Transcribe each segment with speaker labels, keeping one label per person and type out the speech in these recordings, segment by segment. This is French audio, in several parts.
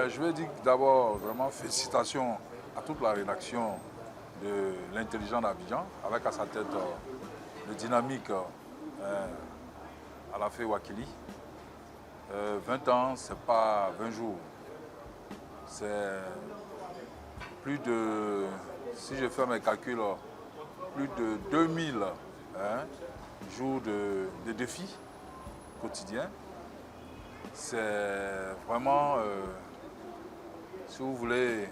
Speaker 1: Je vais dire d'abord vraiment félicitations à toute la rédaction de l'Intelligent d'Abidjan, avec à sa tête le dynamique Alafé Ouakili. 20 ans, c'est pas 20 jours. C'est plus de, si je fais mes calculs, plus de 2000 jours de défis quotidiens. C'est vraiment, si vous voulez,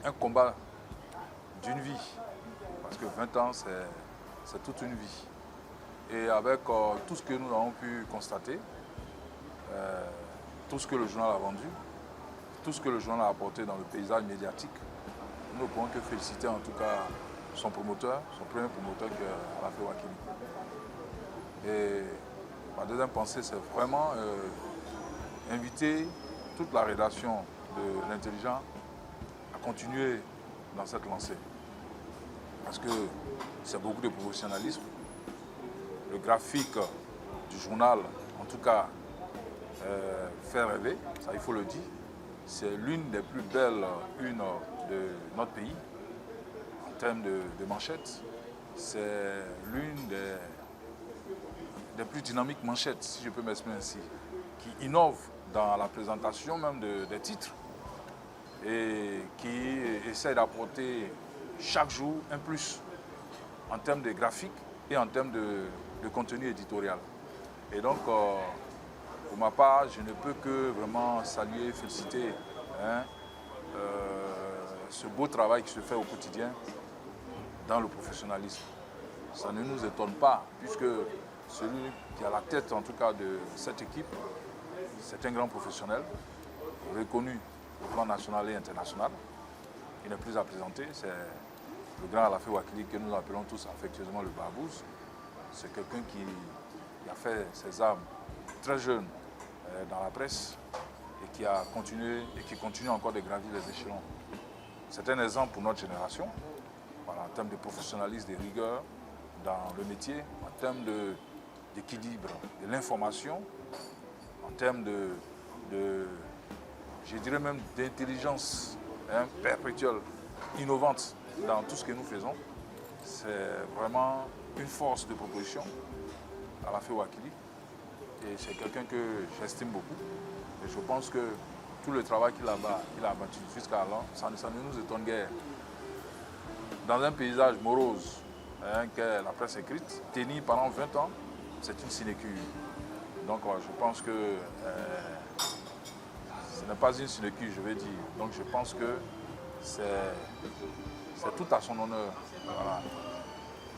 Speaker 1: un combat d'une vie. Parce que 20 ans, c'est toute une vie. Et avec tout ce que nous avons pu constater, tout ce que le journal a vendu, tout ce que le journal a apporté dans le paysage médiatique, nous ne pouvons que féliciter en tout cas son promoteur, son premier promoteur qui est Alafé Ouakili. Et ma deuxième pensée, c'est vraiment inviter toute la rédaction de l'Intelligent à continuer dans cette lancée. Parce que c'est beaucoup de professionnalisme. Le graphique du journal, en tout cas, fait rêver, ça il faut le dire. C'est l'une des plus belles unes de notre pays en termes de manchettes. C'est l'une des plus dynamiques manchettes, si je peux m'exprimer ainsi, qui innove dans la présentation même des titres et qui essaie d'apporter chaque jour un plus en termes de graphique et en termes de contenu éditorial. Et donc, pour ma part, je ne peux que vraiment saluer, féliciter ce beau travail qui se fait au quotidien dans le professionnalisme. Ça ne nous étonne pas, puisque celui qui a la tête, en tout cas, de cette équipe, c'est un grand professionnel, reconnu au plan national et international. Il n'est plus à présenter, c'est le grand Alafé Ouakili que nous appelons tous affectueusement le Barbouze. C'est quelqu'un qui a fait ses armes très jeune dans la presse et qui a continué et qui continue encore de gravir les échelons. C'est un exemple pour notre génération, voilà, en termes de professionnalisme, de rigueur dans le métier, en termes d'équilibre, de l'information, en termes je dirais même d'intelligence perpétuelle, innovante dans tout ce que nous faisons. C'est vraiment une force de proposition, Alafé Ouakili. Et c'est quelqu'un que j'estime beaucoup. Et je pense que tout le travail qu'il a abattu jusqu'à là, ça ne nous étonne guère. Dans un paysage morose, qu'est la presse écrite, tenir pendant 20 ans, c'est une sinécure. Donc je pense que ce n'est pas une sinécure, je vais dire. Donc je pense que c'est tout à son honneur. Voilà.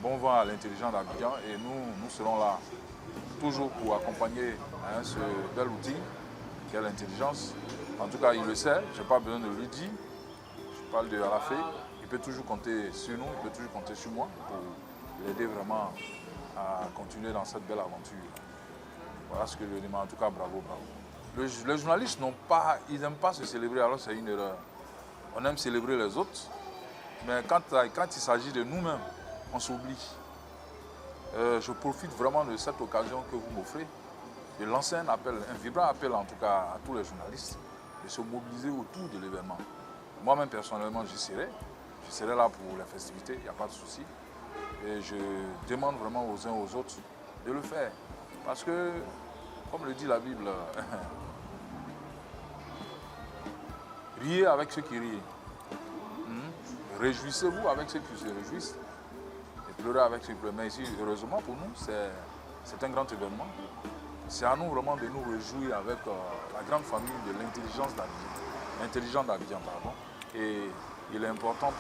Speaker 1: Bon vent à l'Intelligent d'Abidjan et nous serons là toujours pour accompagner ce bel outil qu'est l'intelligence. En tout cas, il le sait, je n'ai pas besoin de lui dire. Je parle de Alafé, il peut toujours compter sur nous, il peut toujours compter sur moi pour l'aider vraiment à continuer dans cette belle aventure. Voilà ce que je demande. En tout cas, bravo, bravo. Les journalistes ils n'aiment pas se célébrer, alors c'est une erreur. On aime célébrer les autres, mais quand il s'agit de nous-mêmes, on s'oublie. Je profite vraiment de cette occasion que vous m'offrez de lancer un appel, un vibrant appel en tout cas à tous les journalistes, de se mobiliser autour de l'événement. Moi-même personnellement, j'y serai là pour les festivités, il n'y a pas de souci. Et je demande vraiment aux uns aux autres de le faire. Parce que, comme le dit la Bible, riez avec ceux qui rient. Réjouissez-vous avec ceux qui se réjouissent. Et pleurez avec ceux qui pleurent. Mais ici, heureusement pour nous, c'est un grand événement. C'est à nous vraiment de nous réjouir avec la grande famille de l'Intelligent d'Abidjan. Et il est important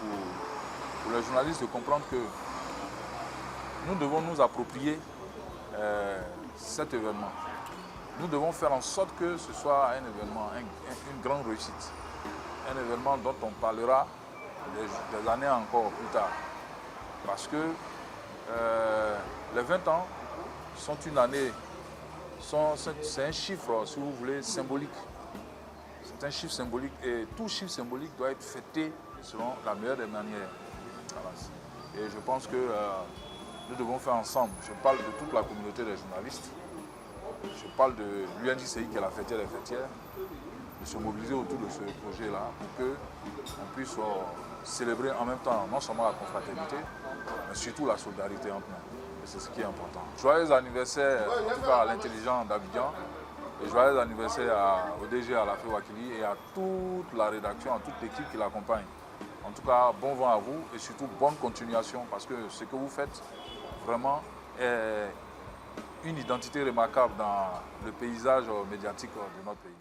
Speaker 1: pour les journalistes de comprendre que nous devons nous approprier cet événement. Nous devons faire en sorte que ce soit un événement, une grande réussite. Un événement dont on parlera des années encore plus tard. Parce que les 20 ans sont une année, c'est un chiffre, si vous voulez, symbolique. C'est un chiffre symbolique et tout chiffre symbolique doit être fêté selon la meilleure des manières. Voilà. Et je pense que nous devons faire ensemble. Je parle de toute la communauté des journalistes. Je parle de l'UNJCI qui est la fêtière des fêtières, de se mobiliser autour de ce projet-là pour qu'on puisse célébrer en même temps non seulement la confraternité, mais surtout la solidarité entre nous. Et c'est ce qui est important. Joyeux anniversaire en tout cas à l'intelligent d'Abidjan et joyeux anniversaire au DG Alafé Ouakkili et à toute la rédaction, à toute l'équipe qui l'accompagne. En tout cas, bon vent à vous et surtout bonne continuation parce que ce que vous faites vraiment est une identité remarquable dans le paysage médiatique de notre pays.